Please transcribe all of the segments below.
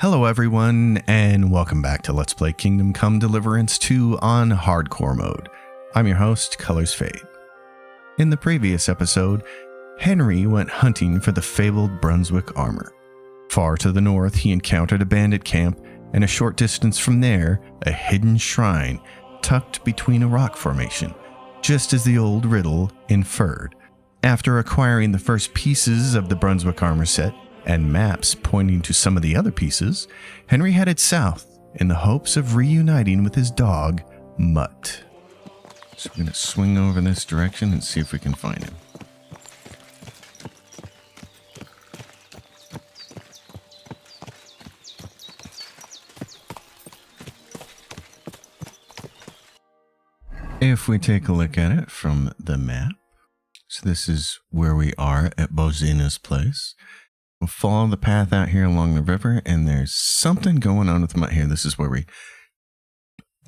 Hello everyone, and welcome back to Let's Play Kingdom Come Deliverance 2 on Hardcore Mode. I'm your host, Colors Fade. In the previous episode, Henry went hunting for the fabled Brunswick armor. Far to the north, he encountered a bandit camp, and a short distance from there, a hidden shrine tucked between a rock formation, just as the old riddle inferred. After acquiring the first pieces of the Brunswick armor set, and maps pointing to some of the other pieces, Henry headed south in the hopes of reuniting with his dog, Mutt. So we're going to swing over this direction and see if we can find him. If we take a look at it from the map, so this is where we are at Bozina's place. We'll follow the path out here along the river, and there's something going on with Mutt here. This is where we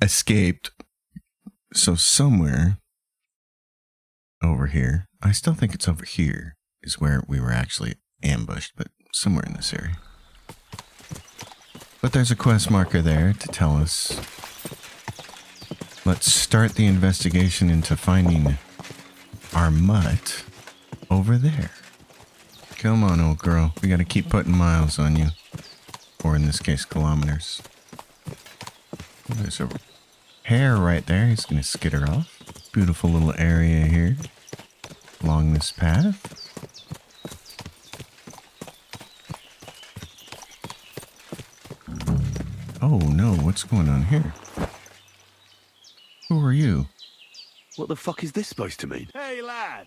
escaped. So somewhere over here, I still think it's over here, is where we were actually ambushed, but somewhere in this area. But there's a quest marker there to tell us. Let's start the investigation into finding our Mutt over there. Come on, old girl. We gotta keep putting miles on you. Or in this case, kilometers. There's a hare right there. He's gonna skitter off. Beautiful little area here along this path. Oh no, what's going on here? Who are you? What the fuck is this supposed to mean? Hey, lad!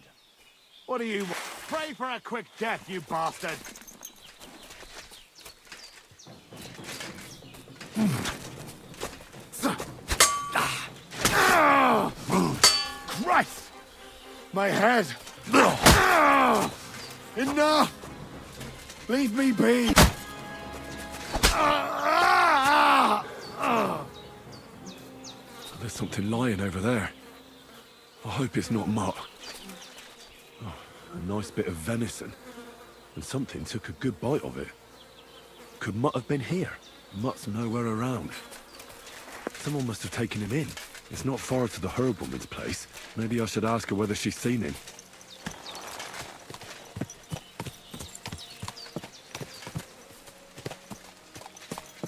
What do you... Pray for a quick death, you bastard! Christ! My head! Enough! Leave me be! There's something lying over there. I hope it's not Mutt. Oh, a nice bit of venison. And something took a good bite of it. Could Mutt have been here? Mutt's nowhere around. Someone must have taken him in. It's not far to the herb woman's place. Maybe I should ask her whether she's seen him.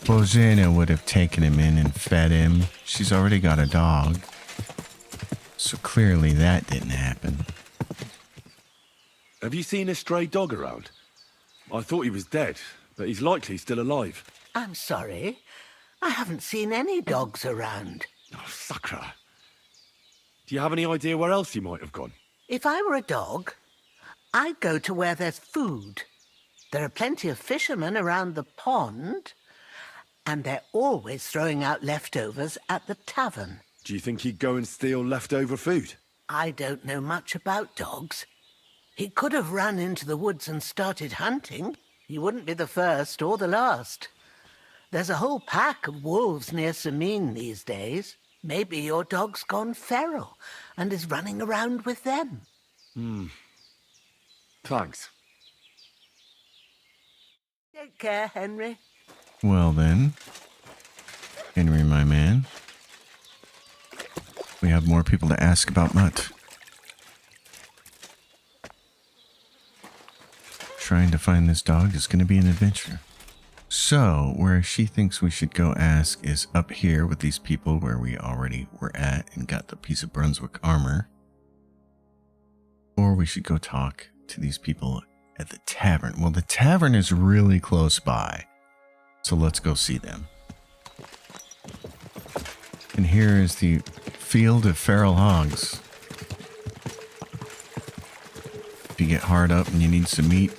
Bozina would have taken him in and fed him. She's already got a dog. So clearly that didn't happen. Have you seen a stray dog around? I thought he was dead, but he's likely still alive. I'm sorry. I haven't seen any dogs around. Oh, Sakra. Do you have any idea where else he might have gone? If I were a dog, I'd go to where there's food. There are plenty of fishermen around the pond, and they're always throwing out leftovers at the tavern. Do you think he'd go and steal leftover food? I don't know much about dogs. He could have run into the woods and started hunting. He wouldn't be the first or the last. There's a whole pack of wolves near Samine these days. Maybe your dog's gone feral and is running around with them. Thanks. Take care, Henry. Well then, Henry, my man. We have more people to ask about Mutt. Trying to find this dog is going to be an adventure. So, where she thinks we should go ask is up here with these people where we already were at and got the piece of Brunswick armor. Or we should go talk to these people at the tavern. Well, the tavern is really close by. So let's go see them. And here is the field of feral hogs. If you get hard up and you need some meat,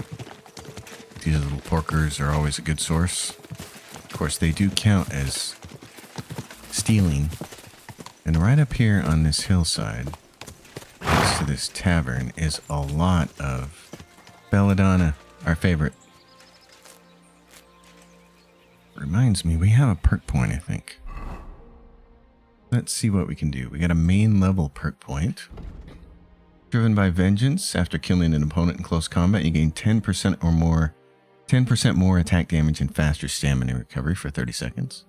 these little porkers are always a good source. Of course, they do count as stealing. And right up here on this hillside, next to this tavern, is a lot of belladonna, our favorite. Reminds me, we have a perk point, I think. Let's see what we can do. We got a main level perk point. Driven by vengeance, after killing an opponent in close combat, you gain 10% or more 10% more attack damage and faster stamina recovery for 30 seconds.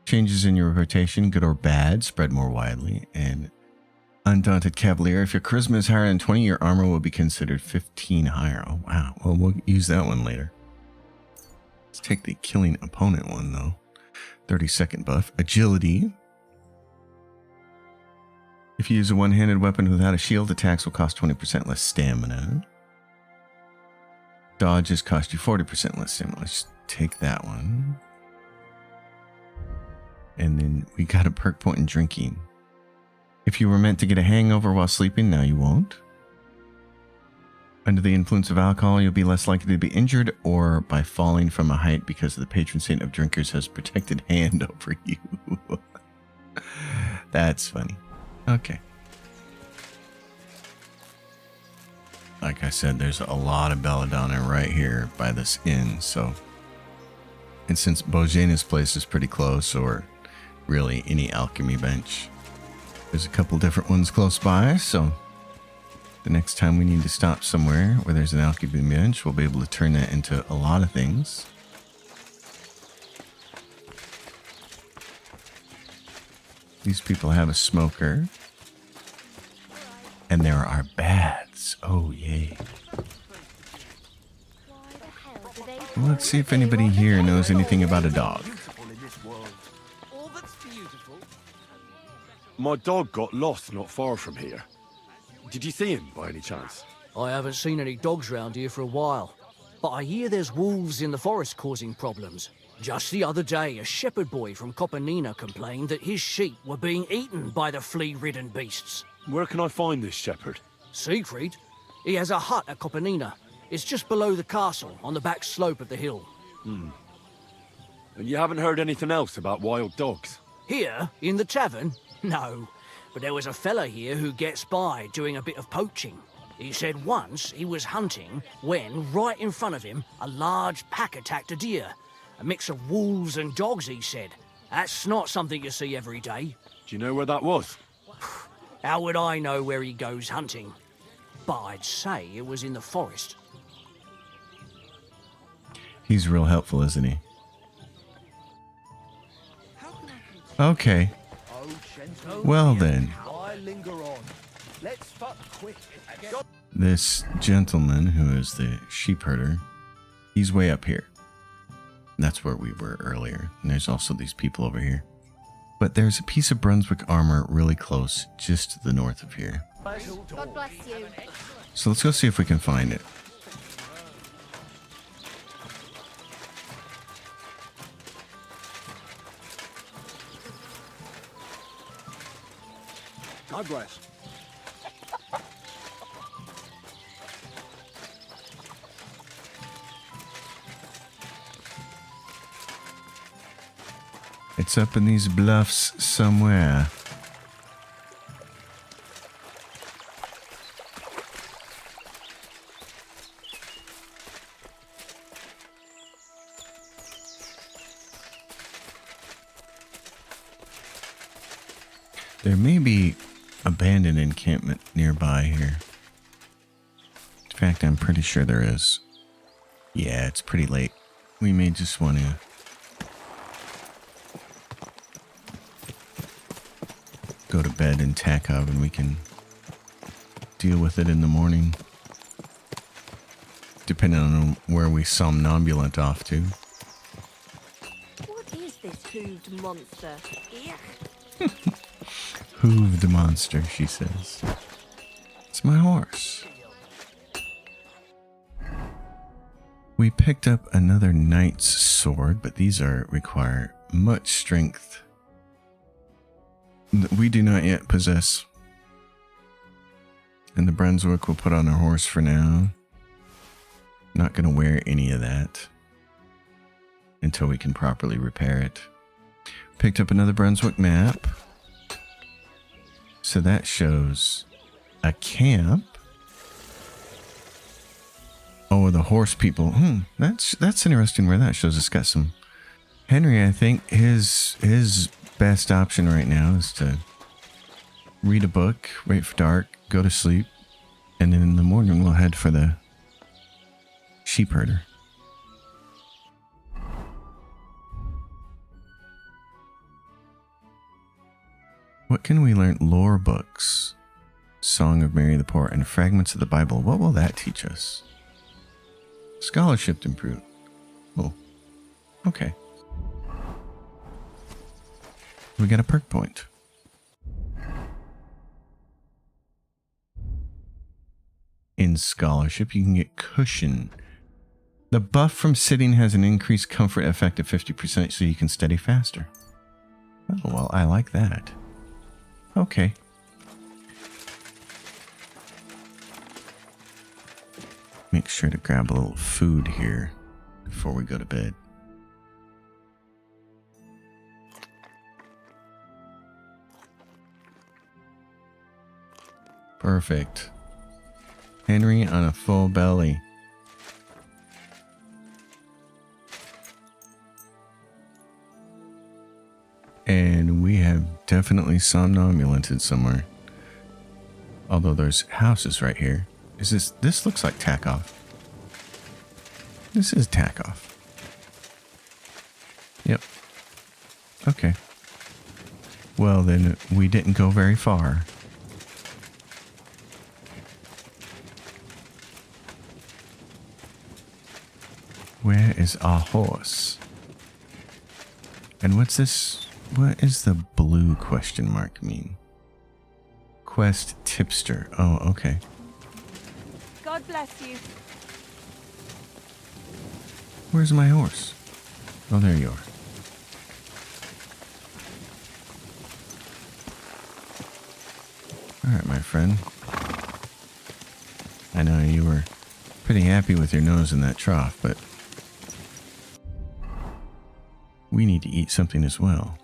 Changes in your rotation, good or bad, spread more widely. And Undaunted Cavalier, if your charisma is higher than 20, your armor will be considered 15 higher. Oh, wow. Well, we'll use that one later. Let's take the killing opponent one, though. 30-second buff. Agility. If you use a one-handed weapon without a shield, attacks will cost 20% less stamina. Dodges cost you 40% less stamina. Let's take that one. And then we got a perk point in drinking. If you were meant to get a hangover while sleeping, now you won't. Under the influence of alcohol, you'll be less likely to be injured or by falling from a height because the patron saint of drinkers has protected hand over you. That's funny. Okay. Like I said, there's a lot of belladonna right here by this inn, so... And since Bojana's place is pretty close, or really any alchemy bench, there's a couple different ones close by, so the next time we need to stop somewhere where there's an alchemy bench, we'll be able to turn that into a lot of things. These people have a smoker. And there are baths. Oh, yay. Let's see if anybody here knows anything about a dog. My dog got lost not far from here. Did you see him by any chance? I haven't seen any dogs round here for a while, but I hear there's wolves in the forest causing problems. Just the other day, a shepherd boy from Copenina complained that his sheep were being eaten by the flea-ridden beasts. Where can I find this shepherd? Siegfried? He has a hut at Copenina. It's just below the castle, on the back slope of the hill. And you haven't heard anything else about wild dogs? Here, in the tavern? No. But there was a fella here who gets by doing a bit of poaching. He said once he was hunting when, right in front of him, a large pack attacked a deer. A mix of wolves and dogs, he said. That's not something you see every day. Do you know where that was? How would I know where he goes hunting? But I'd say it was in the forest. He's real helpful, isn't he? Okay. Well then. This gentleman, who is the sheep herder, he's way up here. That's where we were earlier. And there's also these people over here. But there's a piece of Brunswick armor really close, just to the north of here. God bless you. So let's go see if we can find it. God bless. It's up in these bluffs somewhere. There may be abandoned encampment nearby here. In fact, I'm pretty sure there is. Yeah, it's pretty late. We may just want to go to bed and tack up, and we can deal with it in the morning, depending on where we somnambulant off to. What is this hooved monster? Hooved monster, she says. It's my horse. We picked up another knight's sword, but these require much strength that we do not yet possess. And the Brunswick we'll put on our horse for now. Not going to wear any of that until we can properly repair it. Picked up another Brunswick map. So that shows a camp. Oh, the horse people. That's interesting where that shows. It's got some... Henry, I think his best option right now is to read a book, wait for dark, go to sleep, and then in the morning we'll head for the sheep herder. What can we learn? Lore books, Song of Mary the Poor, and fragments of the Bible. What will that teach us? Scholarship improved. Oh, okay. We got a perk point. In scholarship, you can get cushion. The buff from sitting has an increased comfort effect of 50%, so you can study faster. Oh, well, I like that. Okay. Make sure to grab a little food here before we go to bed. Perfect. Henry on a full belly. And we have definitely somnambulanted somewhere. Although there's houses right here. Is this looks like tack off. This is tack off. Yep. Okay. Well, then we didn't go very far. Where is our horse? And what's this? What is the blue question mark mean? Quest tipster. Oh, okay. God bless you. Where's my horse? Oh, there you are. All right, my friend. I know you were pretty happy with your nose in that trough, but we need to eat something as well.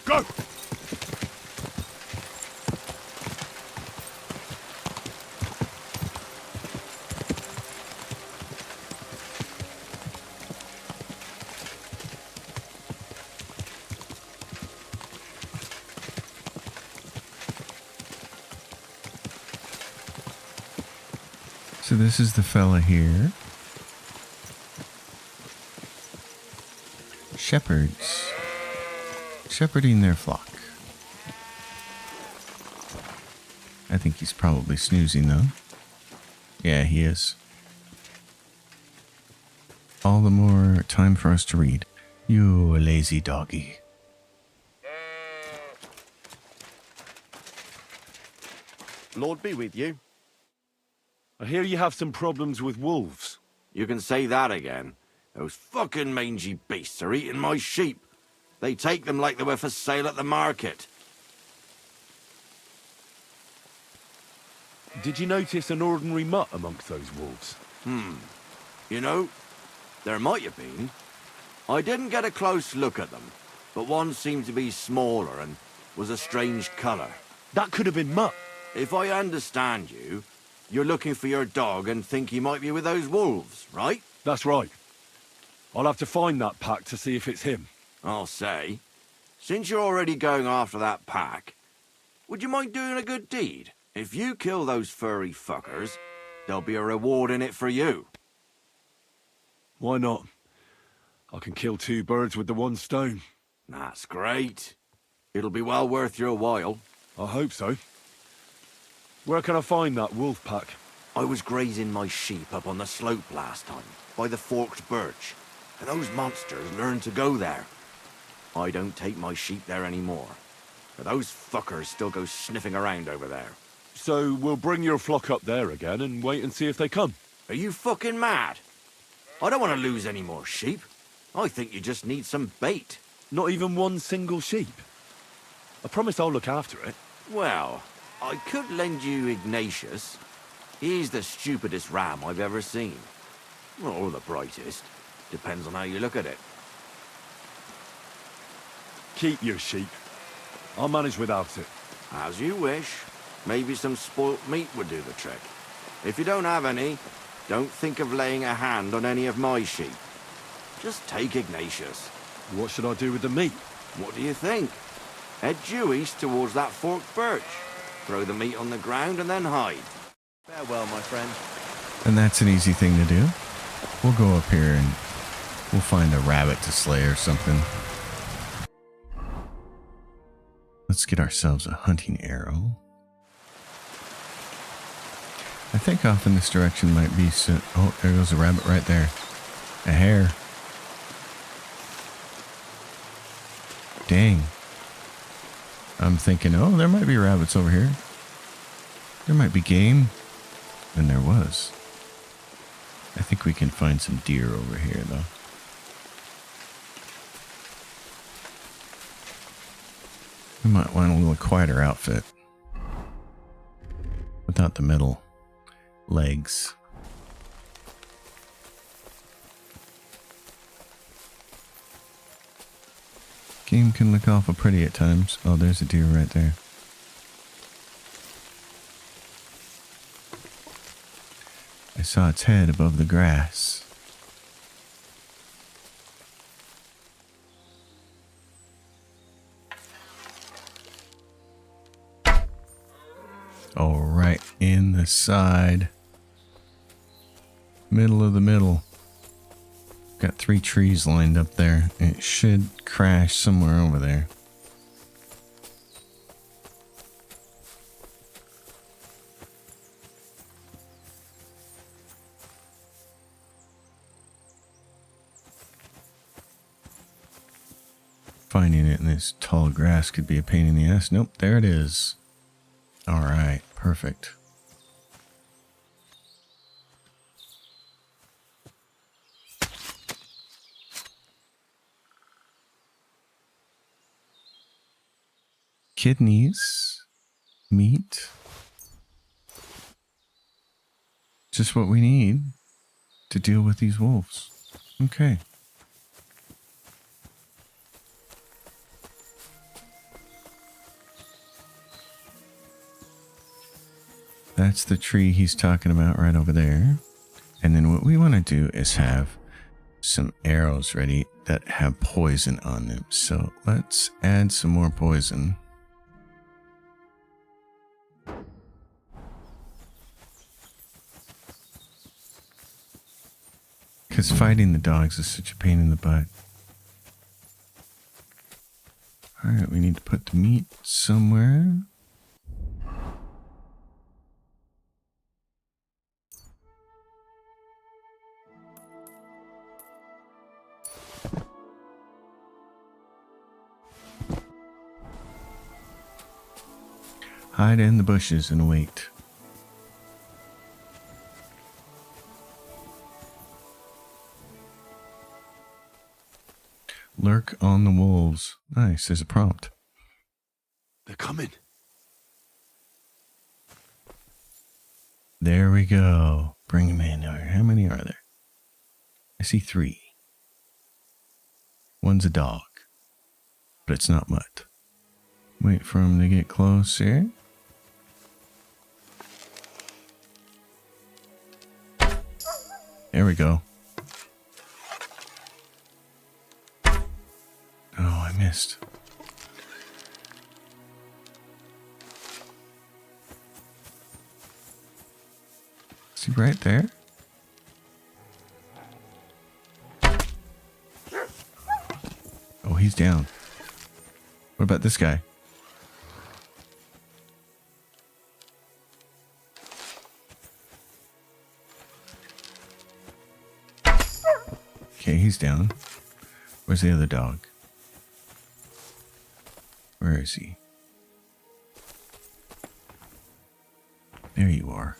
Go! So this is the fella here. Shepherds. Shepherding their flock. I think he's probably snoozing though. Yeah, he is. All the more time for us to read. You lazy doggy. Lord be with you. I hear you have some problems with wolves. You can say that again. Those fucking mangy beasts are eating my sheep. They take them like they were for sale at the market. Did you notice an ordinary mutt amongst those wolves? You know, there might have been. I didn't get a close look at them, but one seemed to be smaller and was a strange colour. That could have been mutt. If I understand you, you're looking for your dog and think he might be with those wolves, right? That's right. I'll have to find that pack to see if it's him. I'll say, since you're already going after that pack, would you mind doing a good deed? If you kill those furry fuckers, there'll be a reward in it for you. Why not? I can kill two birds with the one stone. That's great. It'll be well worth your while. I hope so. Where can I find that wolf pack? I was grazing my sheep up on the slope last time, by the forked birch, and those monsters learned to go there. I don't take my sheep there anymore, but those fuckers still go sniffing around over there. So we'll bring your flock up there again and wait and see if they come. Are you fucking mad? I don't want to lose any more sheep. I think you just need some bait. Not even one single sheep. I promise I'll look after it. Well, I could lend you Ignatius. He's the stupidest ram I've ever seen. Or the brightest. Depends on how you look at it. Keep your sheep. I'll manage without it. As you wish. Maybe some spoilt meat would do the trick. If you don't have any, don't think of laying a hand on any of my sheep. Just take Ignatius. What should I do with the meat? What do you think? Head due east towards that forked birch. Throw the meat on the ground and then hide. Farewell, my friend. And that's an easy thing to do. We'll go up here and we'll find a rabbit to slay or something. Let's get ourselves a hunting arrow. I think off in this direction might be some... Oh, there goes a rabbit right there. A hare. Dang. I'm thinking, oh, there might be rabbits over here. There might be game. And there was. I think we can find some deer over here, though. We might want a little quieter outfit. Without the metal legs. Game can look awful pretty at times. Oh, there's a deer right there. I saw its head above the grass. Oh, right in the side. Middle of the middle. Got 3 trees lined up there. It should crash somewhere over there. Finding it in this tall grass could be a pain in the ass. Nope, there it is. All right, perfect. Kidneys, meat, just what we need to deal with these wolves. Okay. That's the tree he's talking about right over there. And then what we want to do is have some arrows ready that have poison on them. So let's add some more poison. Because fighting the dogs is such a pain in the butt. Alright, we need to put the meat somewhere. Hide in the bushes and wait. Lurk on the wolves. Nice, there's a prompt. They're coming. There we go. Bring them in. How many are there? I see 3. One's a dog, but it's not Mutt. Wait for him to get close here. There we go. Oh, I missed. Is he right there? Oh, he's down. What about this guy? Okay, he's down. Where's the other dog? Where is he? There you are.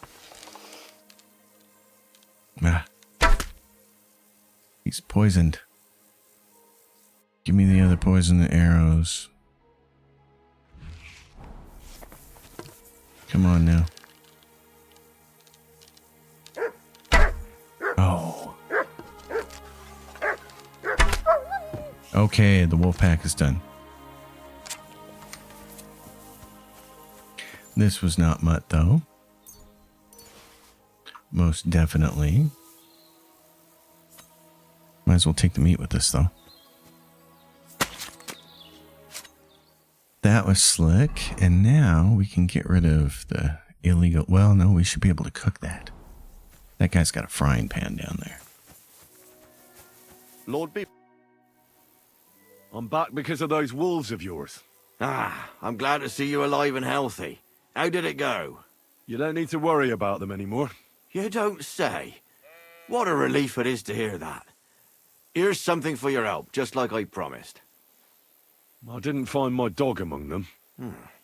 Ah. He's poisoned. Give me the other poison arrows. Come on now. Oh. Okay, the wolf pack is done. This was not Mutt, though. Most definitely. Might as well take the meat with us, though. That was slick, and now we can get rid of the illegal... Well, no, we should be able to cook that. That guy's got a frying pan down there. Lord be... I'm back because of those wolves of yours. Ah, I'm glad to see you alive and healthy. How did it go? You don't need to worry about them anymore. You don't say. What a relief it is to hear that. Here's something for your help, just like I promised. I didn't find my dog among them.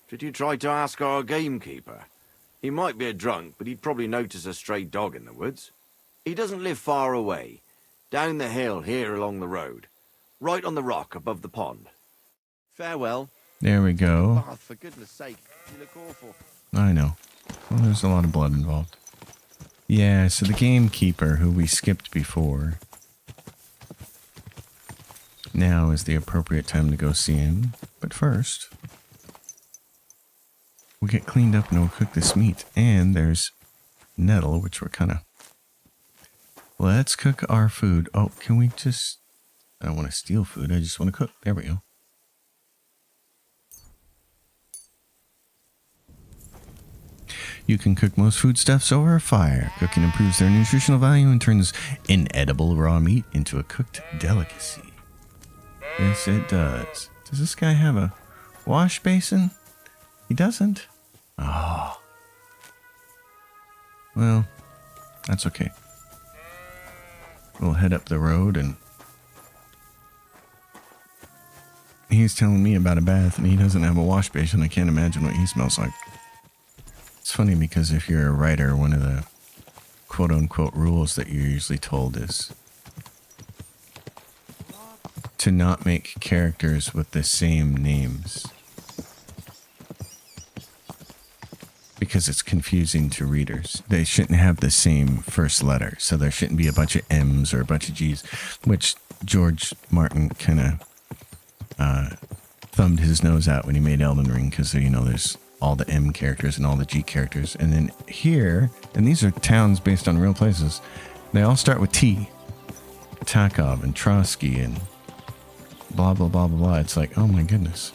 Did you try to ask our gamekeeper? He might be a drunk, but he'd probably notice a stray dog in the woods. He doesn't live far away. Down the hill here along the road. Right on the rock above the pond. Farewell. There we go. Oh, for goodness sake, you look awful. I know. Well, there's a lot of blood involved. Yeah, so the gamekeeper, who we skipped before, now is the appropriate time to go see him. But first, we'll get cleaned up and we'll cook this meat. And there's nettle, which we're kind of... Let's cook our food. Oh, can we just... I don't want to steal food. I just want to cook. There we go. You can cook most foodstuffs over a fire. Cooking improves their nutritional value and turns inedible raw meat into a cooked delicacy. Yes, it does. Does this guy have a wash basin? He doesn't. Oh. Well, that's okay. We'll head up the road and... He's telling me about a bath and he doesn't have a wash basin. I can't imagine what he smells like. It's funny because if you're a writer, one of the quote-unquote rules that you're usually told is to not make characters with the same names. Because it's confusing to readers. They shouldn't have the same first letter, so there shouldn't be a bunch of M's or a bunch of G's, which George Martin kind of thumbed his nose at when he made Elden Ring, because, you know, there's all the M characters and all the G characters. And then here, and these are towns based on real places, they all start with T. Takov and Trotsky and blah, blah, blah, blah, blah. It's like, oh my goodness.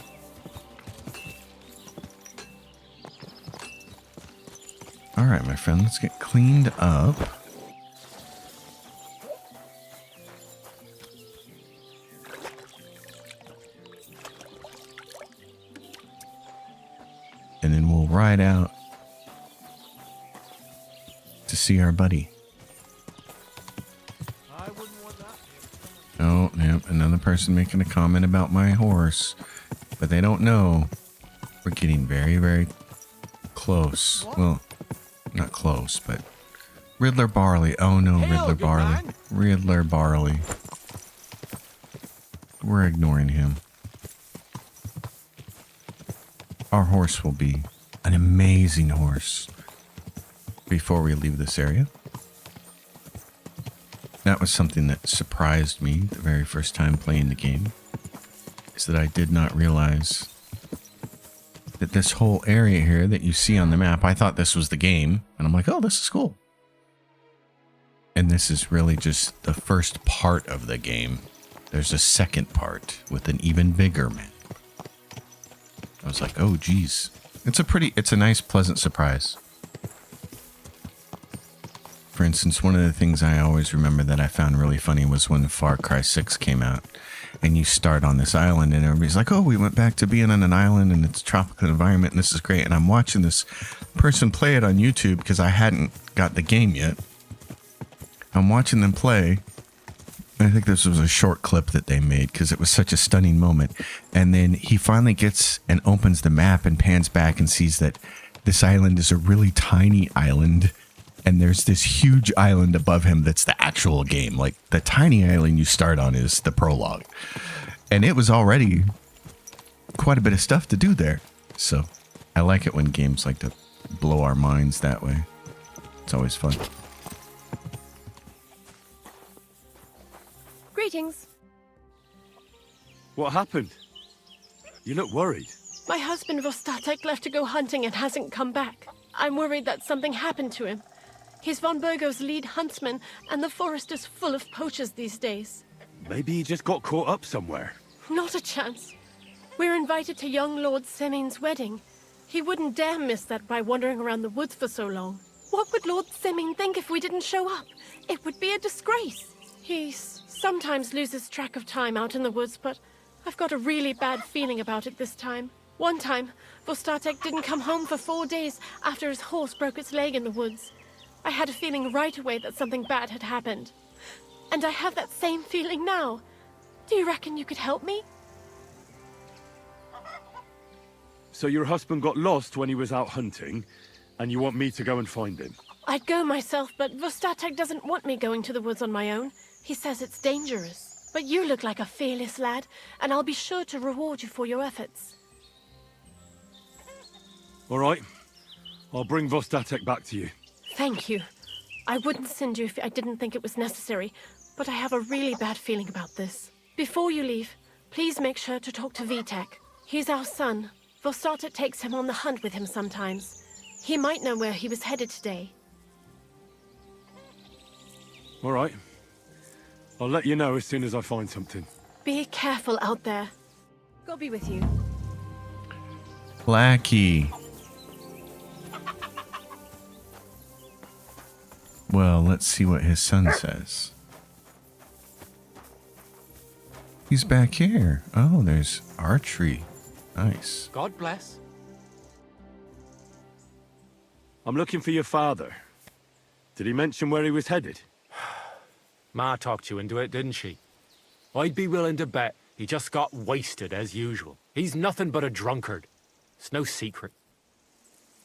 All right, my friend, let's get cleaned up. And then we'll ride out to see our buddy. Oh, yep, another person making a comment about my horse. But they don't know we're getting very, very close. Well, not close, but Riddler Barley. Oh no, Riddler Barley. Riddler Barley. We're ignoring him. Our horse will be an amazing horse before we leave this area. That was something that surprised me the very first time playing the game, is that I did not realize that this whole area here that you see on the map, I thought this was the game, and I'm like, oh, this is cool. And this is really just the first part of the game. There's a second part with an even bigger map. I was like, oh, geez. It's a nice, pleasant surprise. For instance, one of the things I always remember that I found really funny was when Far Cry 6 came out. And you start on this island and everybody's like, oh, we went back to being on an island and it's a tropical environment and this is great. And I'm watching this person play it on YouTube because I hadn't got the game yet. I'm watching them play. I think this was a short clip that they made because it was such a stunning moment. And then he finally gets and opens the map and pans back and sees that this island is a really tiny island. And there's this huge island above him that's the actual game. Like, the tiny island you start on is the prologue. And it was already quite a bit of stuff to do there. So I like it when games like to blow our minds that way. It's always fun. Greetings. What happened? You look worried. My husband Vostatek left to go hunting and hasn't come back. I'm worried that something happened to him. He's von Burgo's lead huntsman, and the forest is full of poachers these days. Maybe he just got caught up somewhere. Not a chance. We're invited to young Lord Senin's wedding. He wouldn't dare miss that by wandering around the woods for so long. What What would Lord Simming think if we didn't show up? It would be a disgrace. He sometimes loses track of time out in the woods, but I've got a really bad feeling about it this time. One time, Vostatek didn't come home for 4 days after his horse broke its leg in the woods. I had a feeling right away that something bad had happened. And I have that same feeling now. Do you reckon you could help me? So your husband got lost when he was out hunting, and you want me to go and find him? I'd go myself, but Vostatek doesn't want me going to the woods on my own. He says it's dangerous. But you look like a fearless lad, and I'll be sure to reward you for your efforts. All right. I'll bring Vostatek back to you. Thank you. I wouldn't send you if I didn't think it was necessary, but I have a really bad feeling about this. Before you leave, please make sure to talk to Vitek. He's our son. Vostatek takes him on the hunt with him sometimes. He might know where he was headed today. All right. I'll let you know as soon as I find something. Be careful out there. God be with you. Lackey. Well, let's see what his son says. He's back here. Oh, there's archery. Nice. God bless. I'm looking for your father. Did he mention where he was headed? Ma talked you into it, didn't she? I'd be willing to bet he just got wasted as usual. He's nothing but a drunkard. It's no secret.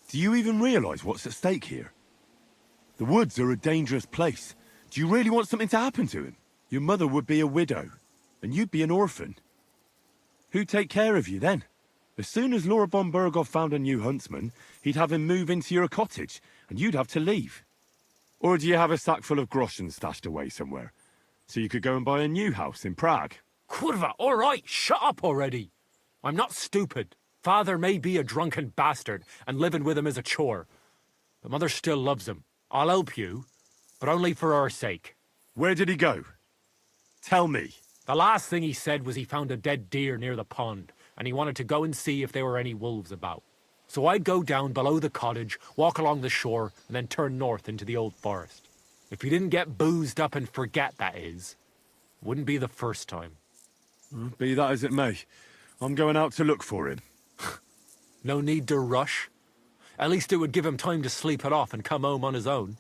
Do you even realize what's at stake here? The woods are a dangerous place. Do you really want something to happen to him? Your mother would be a widow, and you'd be an orphan. Who'd take care of you then? As soon as Lord von Burgov found a new huntsman, he'd have him move into your cottage, and you'd have to leave. Or do you have a sack full of groschen stashed away somewhere, so you could go and buy a new house in Prague? Kurva, all right, shut up already. I'm not stupid. Father may be a drunken bastard, and living with him is a chore. But Mother still loves him. I'll help you, but only for our sake. Where did he go? Tell me. The last thing he said was he found a dead deer near the pond, and he wanted to go and see if there were any wolves about. So I'd go down below the cottage, walk along the shore, and then turn north into the old forest. If he didn't get boozed up and forget, that is. Wouldn't be the first time. Be that as it may, I'm going out to look for him. No need to rush. At least it would give him time to sleep it off and come home on his own.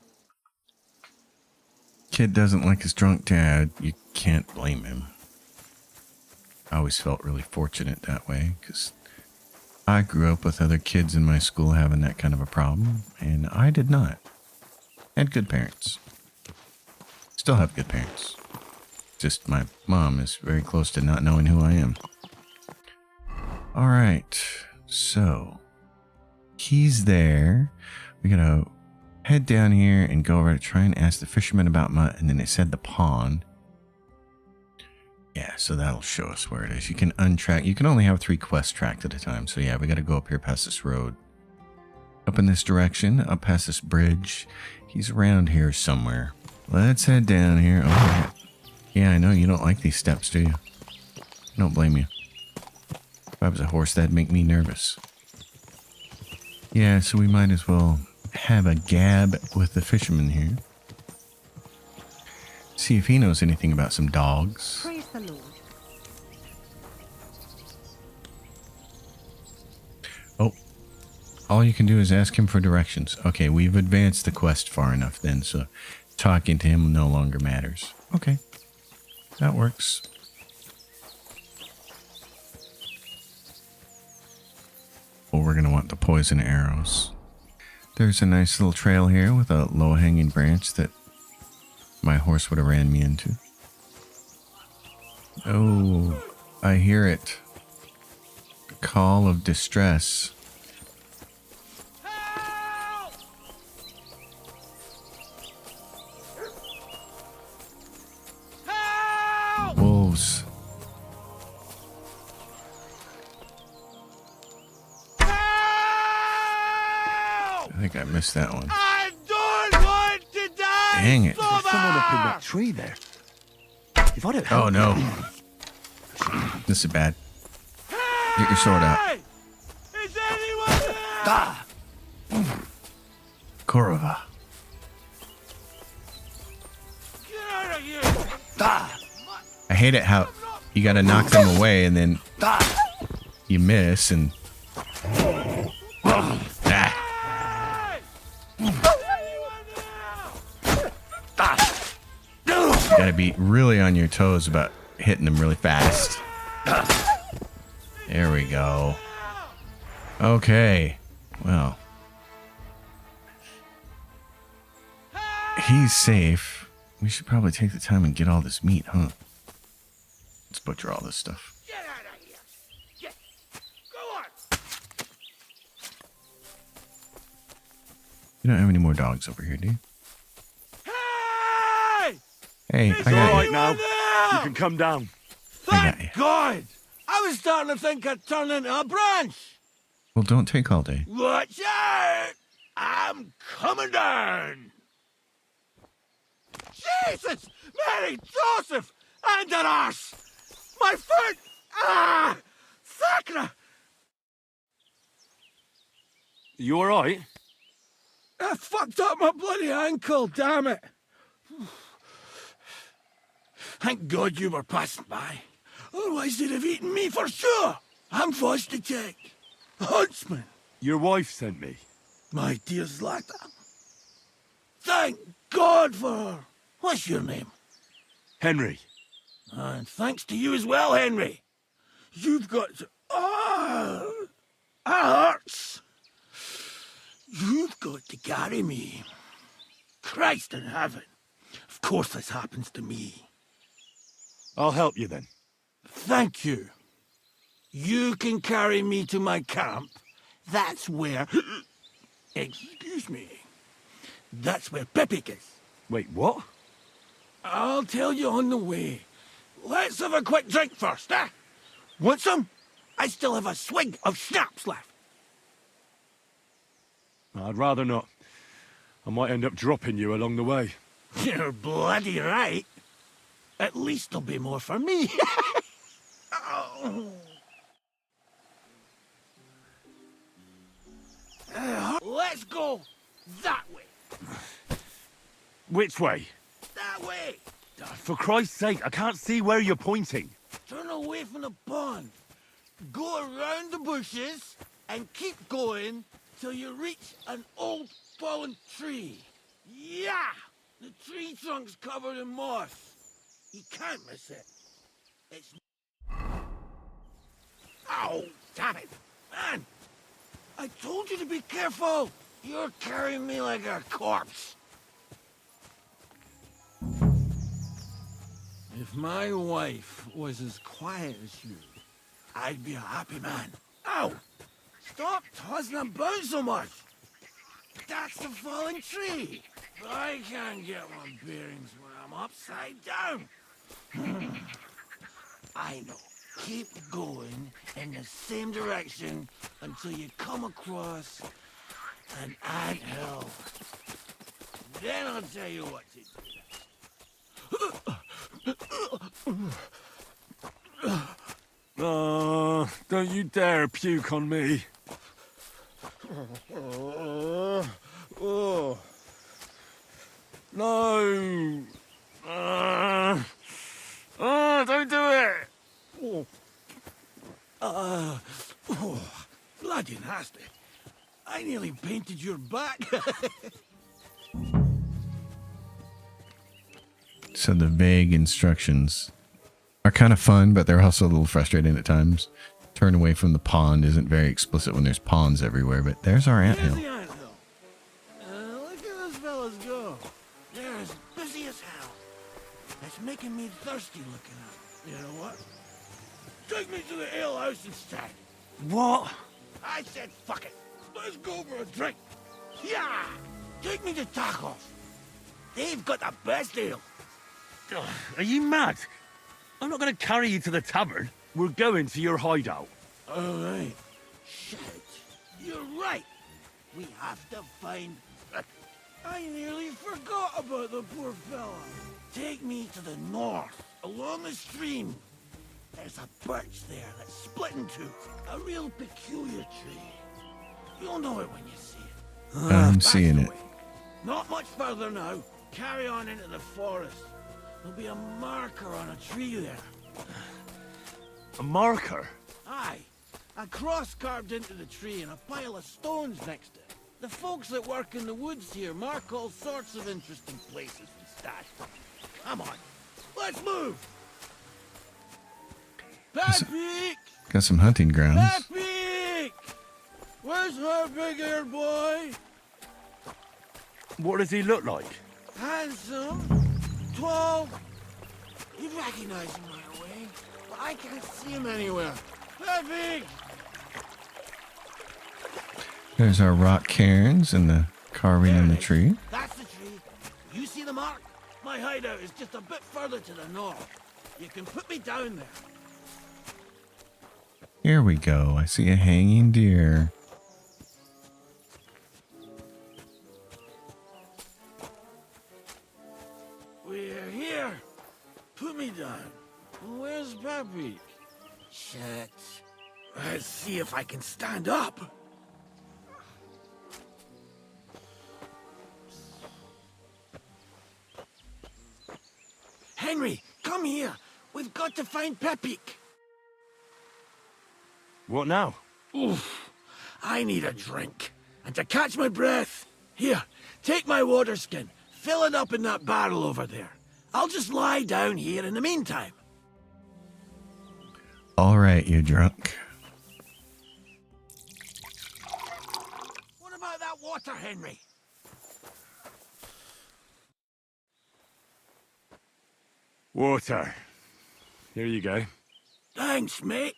Kid doesn't like his drunk dad. You can't blame him. I always felt really fortunate that way, because I grew up with other kids in my school having that kind of a problem, and I did not. Had good parents. Still have good parents. Just my mom is very close to not knowing who I am. All right, so he's there. We gotta head down here and go over to try and ask the fisherman about Mutt, and then they said the pond. Yeah, so that'll show us where it is. You can untrack. You can only have 3 quests tracked at a time. So yeah, we got to go up here past this road. Up in this direction, up past this bridge. He's around here somewhere. Let's head down here. Oh, yeah, I know you don't like these steps, do you? I don't blame you. If I was a horse, that'd make me nervous. Yeah, so we might as well have a gab with the fisherman here. See if he knows anything about some dogs. Praise the Lord. Oh, all you can do is ask him for directions. Okay, we've advanced the quest far enough then, so talking to him no longer matters. Okay, that works. Well, we're going to want the poison arrows. There's a nice little trail here with a low-hanging branch that my horse would have ran me into. Oh, I hear it. Call of distress. Help! Help! Wolves. Help! I think I missed that one. I don't want to die! Dang it. Father! Someone up in that tree there. If I'd have Oh helped no. This is bad. Get your sword out. Hey! Is anyone there? Korova. I hate it how you gotta knock them away and then you miss and... You gotta be really on your toes about hitting them really fast. There we go. Okay. Well. He's safe. We should probably take the time and get all this meat, huh? Let's butcher all this stuff. Get out of here! Get! Go on! You don't have any more dogs over here, do you? Hey! Hey, It's I got all you. right now. You can come down. I got you. Thank God! I was starting to think I'd turn into a branch. Well, don't take all day. Watch out! I'm coming down! Jesus! Mary Joseph! And an arse! My foot! Ah! Sacra! You alright? I fucked up my bloody ankle, damn it! Thank God you were passing by. Otherwise they'd have eaten me for sure. I'm forced to check. Huntsman. Your wife sent me. My dear Zlata. Thank God for her. What's your name? Henry. And thanks to you as well, Henry. You've got to... Ah! That hurts. You've got to carry me. Christ in heaven. Of course this happens to me. I'll help you then. Thank you. You can carry me to my camp. That's where... Excuse me. That's where Pepik is. Wait, what? I'll tell you on the way. Let's have a quick drink first, eh? Want some? I still have a swig of schnapps left. I'd rather not. I might end up dropping you along the way. You're bloody right. At least there'll be more for me. Oh. Let's go that way. Which way? That way. For Christ's sake, I can't see where you're pointing. Turn away from the pond. Go around the bushes and keep going till you reach an old fallen tree. Yeah! The tree trunk's covered in moss. You can't miss it. It's... Ow! Damn it! Man! I told you to be careful! You're carrying me like a corpse. If my wife was as quiet as you, I'd be a happy man. Ow! Stop tossing and bounce so much! That's the fallen tree! I can't get my bearings when I'm upside down. I know. Keep going in the same direction until you come across an anthill. Then I'll tell you what to do. Don't you dare puke on me. Oh. No. Don't do it. Bloody nasty. I nearly painted your back. So the vague instructions are kind of fun, but they're also a little frustrating at times. Turn away from the pond isn't very explicit when there's ponds everywhere, but there's our anthill. Here's the anthill. Look at those fellas go. They're as busy as hell. It's making me thirsty looking at them. You know what? Take me to the ale house instead. What? I said fuck it. Let's go for a drink. Yeah! Take me to Tacos. They've got the best ale. Are you mad? I'm not going to carry you to the tavern. We're going to your hideout. All right. Shit. You're right. We have to find... I nearly forgot about the poor fella. Take me to the north, along the stream. There's a birch there that's split in two. A real peculiar tree. You'll know it when you see it. I'm That's seeing the it. way. Not much further now. Carry on into the forest. There'll be a marker on a tree there. A marker? Aye. A cross carved into the tree and a pile of stones next to it. The folks that work in the woods here mark all sorts of interesting places and stash them. Come on, let's move! Pepik! Got some hunting grounds. Pepik! Where's her big-eared boy? What does he look like? Handsome, tall. You recognize him right away, but I can't see him anywhere. Pepik! There's our rock cairns and the carving in the tree. That's the tree. You see the mark? My hideout is just a bit further to the north. You can put me down there. Here we go. I see a hanging deer. We're here. Put me down. Where's Pepik? Shit. Let's see if I can stand up. Henry, come here. We've got to find Pepik. What now? Oof. I need a drink. And to catch my breath. Here, take my water skin. Fill it up in that barrel over there. I'll just lie down here in the meantime. All right, you drunk. What about that water, Henry? Water. Here you go. Thanks, mate.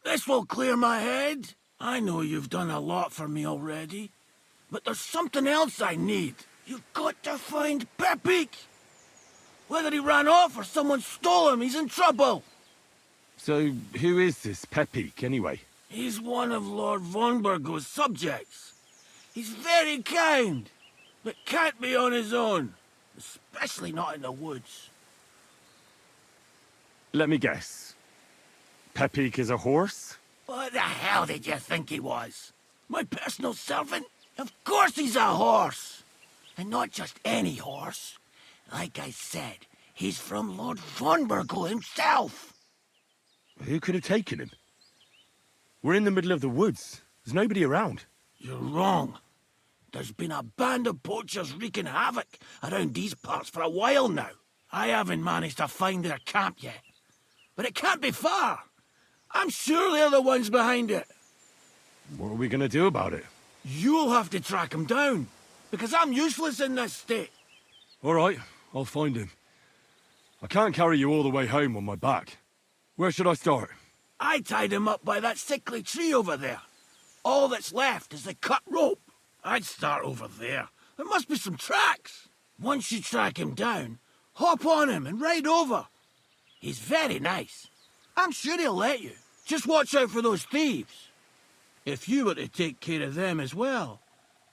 This will clear my head. I know you've done a lot for me already, but there's something else I need. You've got to find Pepik. Whether he ran off or someone stole him, he's in trouble. So, who is this Pepik, anyway? He's one of Lord Vonbergo's subjects. He's very kind, but can't be on his own, especially not in the woods. Let me guess. Pepik is a horse? What the hell did you think he was? My personal servant? Of course he's a horse! And not just any horse. Like I said, he's from Lord Vonbergo himself. Who could have taken him? We're in the middle of the woods. There's nobody around. You're wrong. There's been a band of poachers wreaking havoc around these parts for a while now. I haven't managed to find their camp yet. But it can't be far. I'm sure they're the ones behind it. What are we gonna do about it? You'll have to track him down, because I'm useless in this state. All right, I'll find him. I can't carry you all the way home on my back. Where should I start? I tied him up by that sickly tree over there. All that's left is the cut rope. I'd start over there. There must be some tracks. Once you track him down, hop on him and ride over. He's very nice. I'm sure he'll let you. Just watch out for those thieves. If you were to take care of them as well,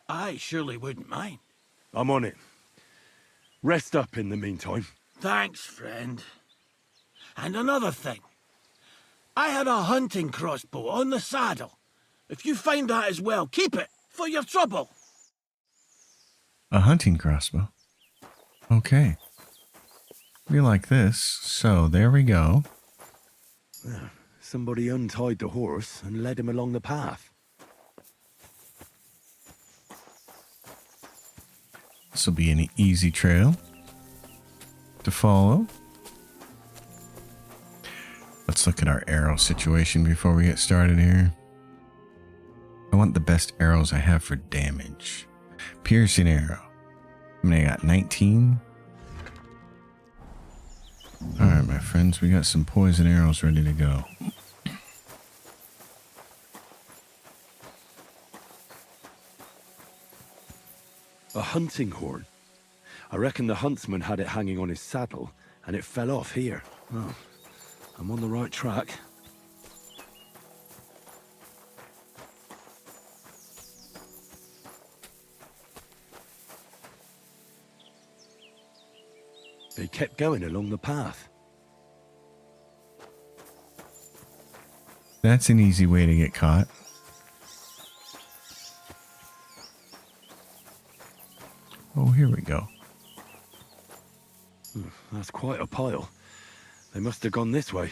I surely wouldn't mind. I'm on it. Rest up in the meantime. Thanks, friend. And another thing. I had a hunting crossbow on the saddle. If you find that as well, keep it for your trouble. A hunting crossbow. Okay. We like this, so there we go. Somebody untied the horse and led him along the path. This will be an easy trail to follow. Let's look at our arrow situation before we get started here. I want the best arrows I have for damage. Piercing arrow. I mean, I got 19. Alright, my friends, we got some poison arrows ready to go. A hunting horn. I reckon the huntsman had it hanging on his saddle, and it fell off here. Oh, I'm on the right track. They kept going along the path. That's an easy way to get caught. Oh, here we go. That's quite a pile. They must have gone this way.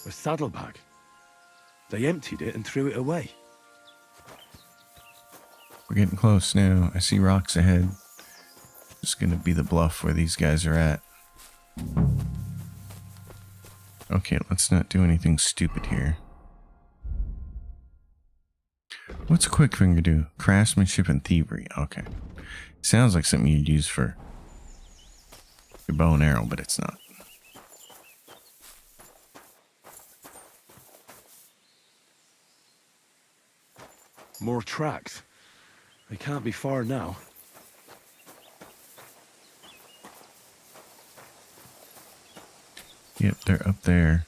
A saddlebag. They emptied it and threw it away. We're getting close now. I see rocks ahead. Just gonna be the bluff where these guys are at. Okay, let's not do anything stupid here. What's a quick finger do? Craftsmanship and thievery. Okay. Sounds like something you'd use for your bow and arrow, but it's not. More tracks. They can't be far now. Yep, they're up there.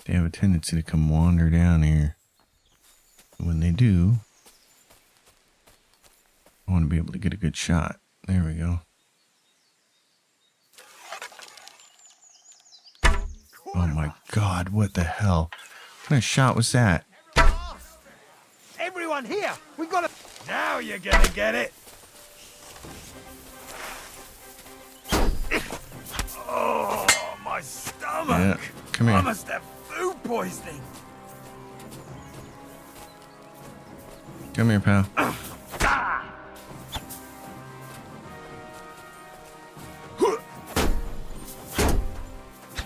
They have a tendency to come wander down here. When they do, I want to be able to get a good shot. There we go. Oh my God, what the hell? What kind of shot was that? Everyone here! We gotta... Now you're gonna get it! Oh, my stomach! Yeah, come here. I must have food poisoning! Come here, pal.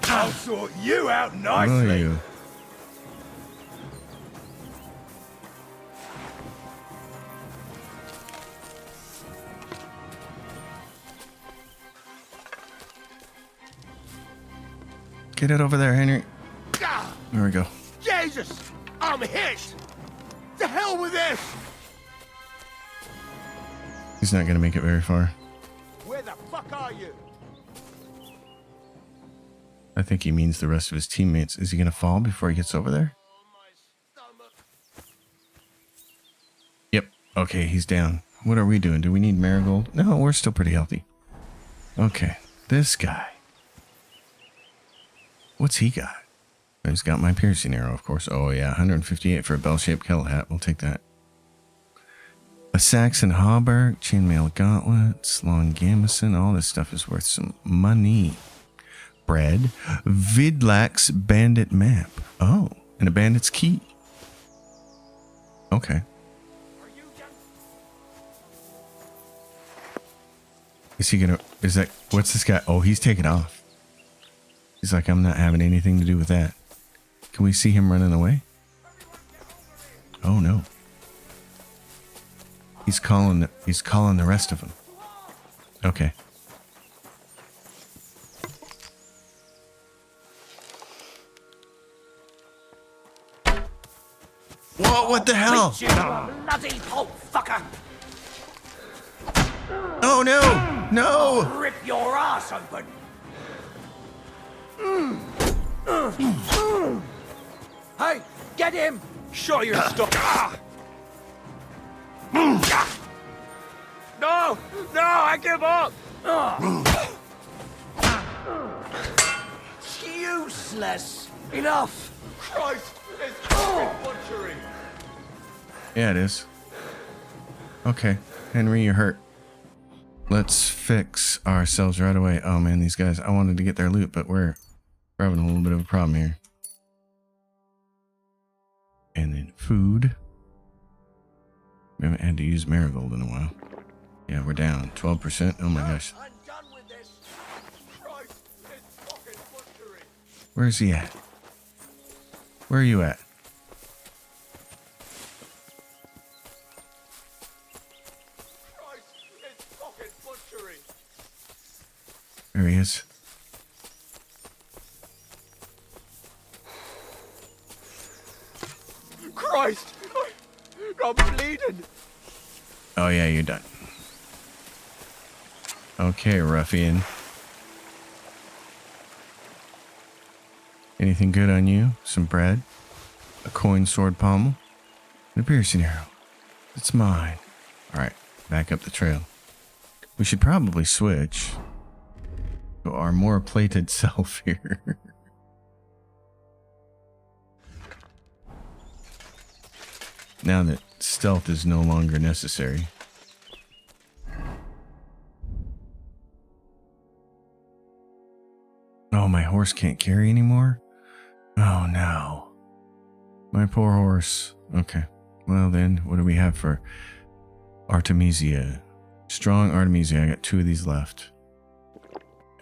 I'll sort you out Will nicely! you? Get it over there, Henry. There we go. Jesus! I'm hit! The hell with this! He's not gonna make it very far. Where the fuck are you? I think he means the rest of his teammates. Is he gonna fall before he gets over there? Yep. Okay, he's down. What are we doing? Do we need marigold? No, we're still pretty healthy. Okay, this guy. What's he got? He's got my piercing arrow, of course. Oh yeah, 158 for a bell-shaped kettle hat. We'll take that. A Saxon hauberk, chainmail gauntlets, long gambeson. All this stuff is worth some money. Bread. Vidlax bandit map. Oh, and a bandit's key. Okay. Is he gonna... Is that... What's this guy? Oh, he's taking off. He's like, I'm not having anything to do with that. Can we see him running away? Oh no. He's calling the rest of them. Okay. Whoa, what the hell? You bloody pulp fucker! Oh no! No! Rip your ass open! Hey, get him! Show your stuff! No! No, I give up! Useless! Enough! Christ, it's fucking butchery! Yeah, it is. Okay, Henry, you're hurt. Let's fix ourselves right away. Oh man, these guys, I wanted to get their loot, but we're having a little bit of a problem here. And then food. We haven't had to use marigold in a while. Yeah, we're down 12%. Oh my gosh. I'm done with this! Christ, it's fucking butchery! Where's he at? Where are you at? Christ, it's fucking butchery! There he is. Christ! I'm bleeding! Oh yeah, you're done. Okay, ruffian. Anything good on you? Some bread? A coin sword pommel? And a piercing arrow. It's mine. Alright. back up the trail. We should probably switch to our more plated self here. Now that stealth is no longer necessary. Oh, my horse can't carry anymore? Oh, no. My poor horse. Okay. Well, then, what do we have for Artemisia? Strong Artemisia. I got 2 of these left.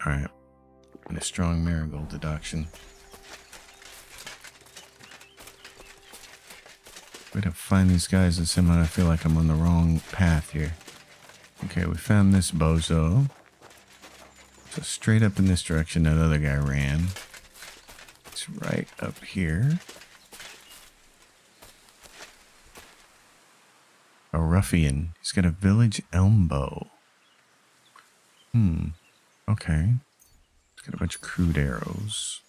Alright. And a strong marigold deduction. Way to find these guys and somehow I feel like I'm on the wrong path here. Okay, we found this bozo. So straight up in this direction that other guy ran. It's right up here. A ruffian. He's got a village elm bow. Okay. He's got a bunch of crude arrows.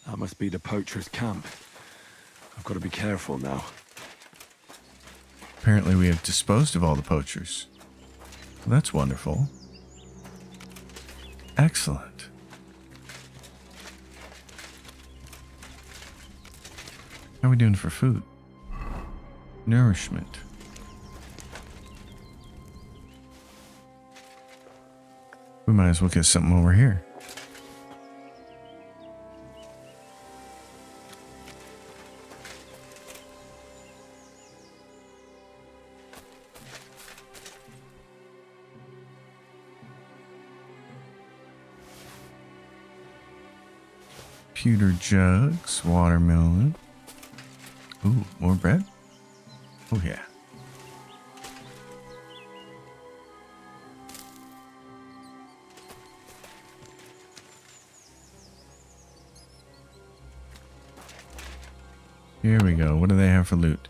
That must be the poacher's camp. I've got to be careful now. Apparently we have disposed of all the poachers. Well, that's wonderful. Excellent. How are we doing for food? Nourishment. We might as well get something over here. Pewter jugs, watermelon. Ooh, more bread? Oh yeah. Here we go. What do they have for loot?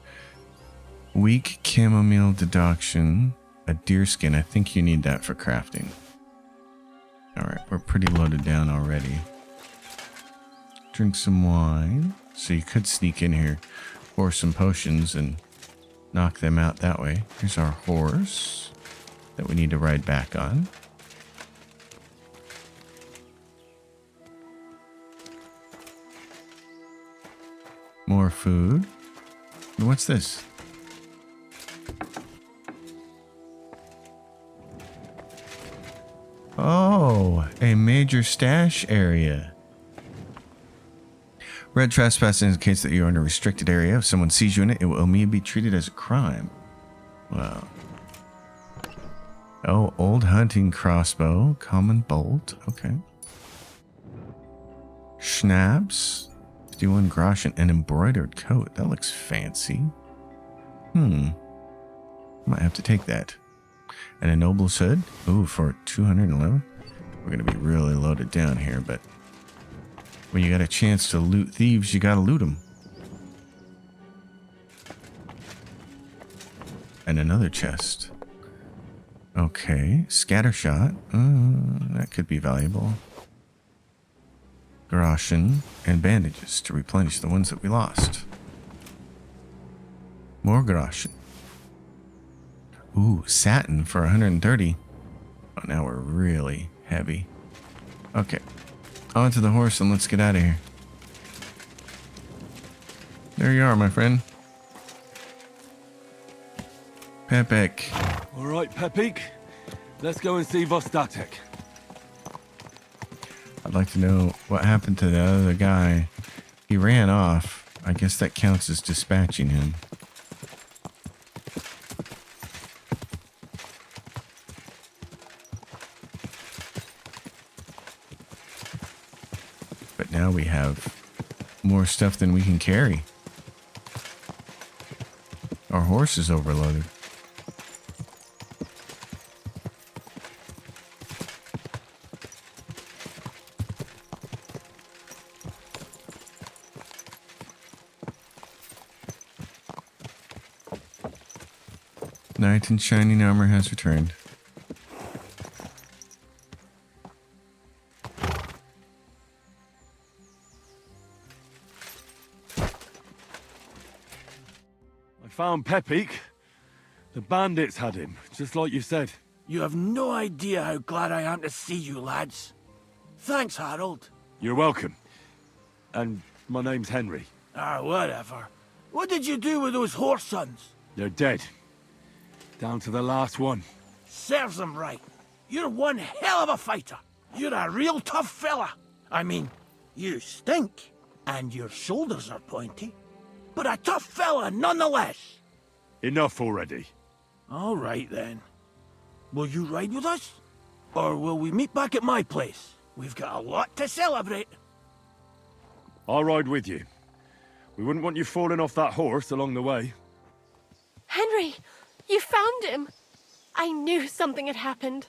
Weak chamomile deduction. A deer skin. I think you need that for crafting. Alright, we're pretty loaded down already. Drink some wine. So you could sneak in here, pour some potions and knock them out that way. Here's our horse that we need to ride back on. More food. What's this? Oh, a major stash area. Red trespass indicates that you're in a restricted area. If someone sees you in it, it will immediately be treated as a crime. Wow. Oh, old hunting crossbow. Common bolt. Okay. Schnapps. 51 grosh and an embroidered coat. That looks fancy. Might have to take that. And a noble's hood. Ooh, for 211. We're going to be really loaded down here, but when you got a chance to loot thieves, you got to loot them. And another chest. Okay, scattershot. That could be valuable. Groschen and bandages to replenish the ones that we lost. More groschen. Ooh, satin for 130. Oh, now we're really heavy. Okay, onto the horse and let's get out of here. There you are, my friend. Pepek. All right, Pepik. Let's go and see Vostatek. I'd like to know what happened to the other guy. He ran off. I guess that counts as dispatching him. But now we have more stuff than we can carry. Our horse is overloaded. Knight in shining armor has returned. found Pepik. The bandits had him, just like you said. You have no idea how glad I am to see you, lads. Thanks, Harold. You're welcome. And my name's Henry. Whatever. What did you do with those horse sons? They're dead. Down to the last one. Serves them right. You're one hell of a fighter. You're a real tough fella. I mean, you stink, and your shoulders are pointy. But a tough fella nonetheless. Enough already. All right, then. Will you ride with us? Or will we meet back at my place? We've got a lot to celebrate. I'll ride with you. We wouldn't want you falling off that horse along the way. Henry, you found him. I knew something had happened.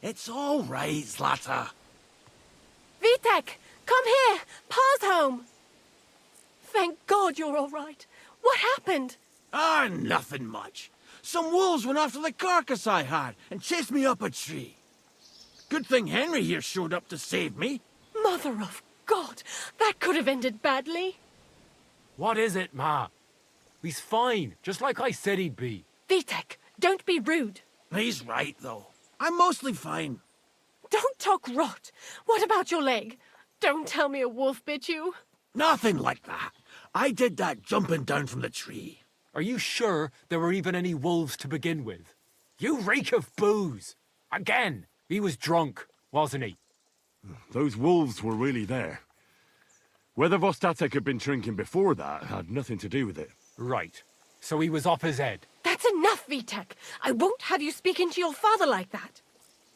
It's all right, Zlata. Vitek, come here. Pa's home. Thank God you're all right. What happened? Nothing much. Some wolves went after the carcass I had and chased me up a tree. Good thing Henry here showed up to save me. Mother of God, that could have ended badly. What is it, Ma? He's fine, just like I said he'd be. Vitek, don't be rude. He's right, though. I'm mostly fine. Don't talk rot. What about your leg? Don't tell me a wolf bit you. Nothing like that. I did that jumping down from the tree. Are you sure there were even any wolves to begin with? You reek of booze. Again, he was drunk, wasn't he? Those wolves were really there. Whether Vostatek had been drinking before that had nothing to do with it. Right. So he was off his head. That's enough, Vitek. I won't have you speaking to your father like that.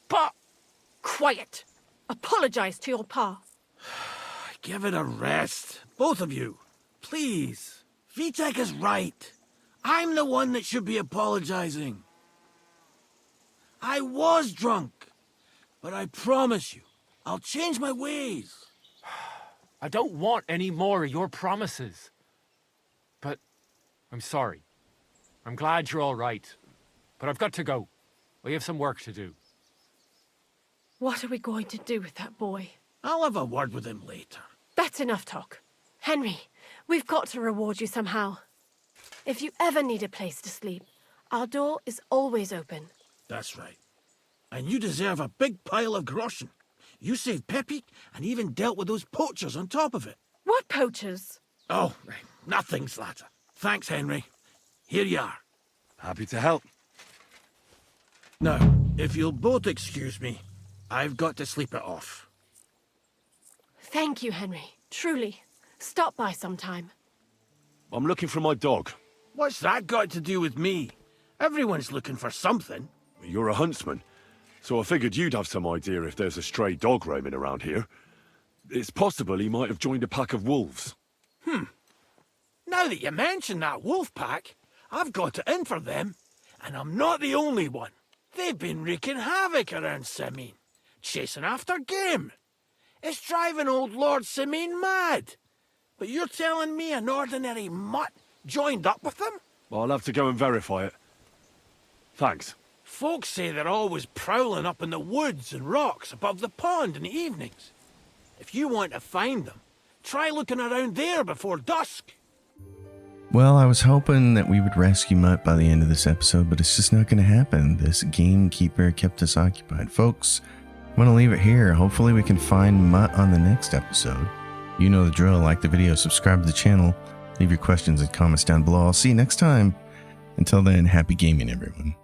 Pa! Quiet. Apologize to your pa. Give it a rest. Both of you. Please. Vitek is right. I'm the one that should be apologizing. I was drunk. But I promise you, I'll change my ways. I don't want any more of your promises. But I'm sorry. I'm glad you're all right. But I've got to go. We have some work to do. What are we going to do with that boy? I'll have a word with him later. That's enough talk. Henry, we've got to reward you somehow. If you ever need a place to sleep, our door is always open. That's right. And you deserve a big pile of groschen. You saved Pepik and even dealt with those poachers on top of it. What poachers? Oh, nothing, Zlata. Thanks, Henry. Here you are. Happy to help. Now, if you'll both excuse me, I've got to sleep it off. Thank you, Henry. Truly. Stop by sometime. I'm looking for my dog. What's that got to do with me? Everyone's looking for something. You're a huntsman, so I figured you'd have some idea if there's a stray dog roaming around here. It's possible he might have joined a pack of wolves. Now that you mention that wolf pack, I've got it in for them. And I'm not the only one. They've been wreaking havoc around Simene, chasing after game. It's driving old Lord Simene mad. But you're telling me an ordinary mutt joined up with them? I'll have to go and verify it. Thanks. Folks say they're always prowling up in the woods and rocks above the pond in the evenings. If you want to find them, try looking around there before dusk. Well, I was hoping that we would rescue Mutt by the end of this episode, but it's just not going to happen. This gamekeeper kept us occupied. Folks, I'm going to leave it here. Hopefully we can find Mutt on the next episode. You know the drill. Like the video, subscribe to the channel, leave your questions and comments down below. I'll see you next time. Until then, happy gaming, everyone.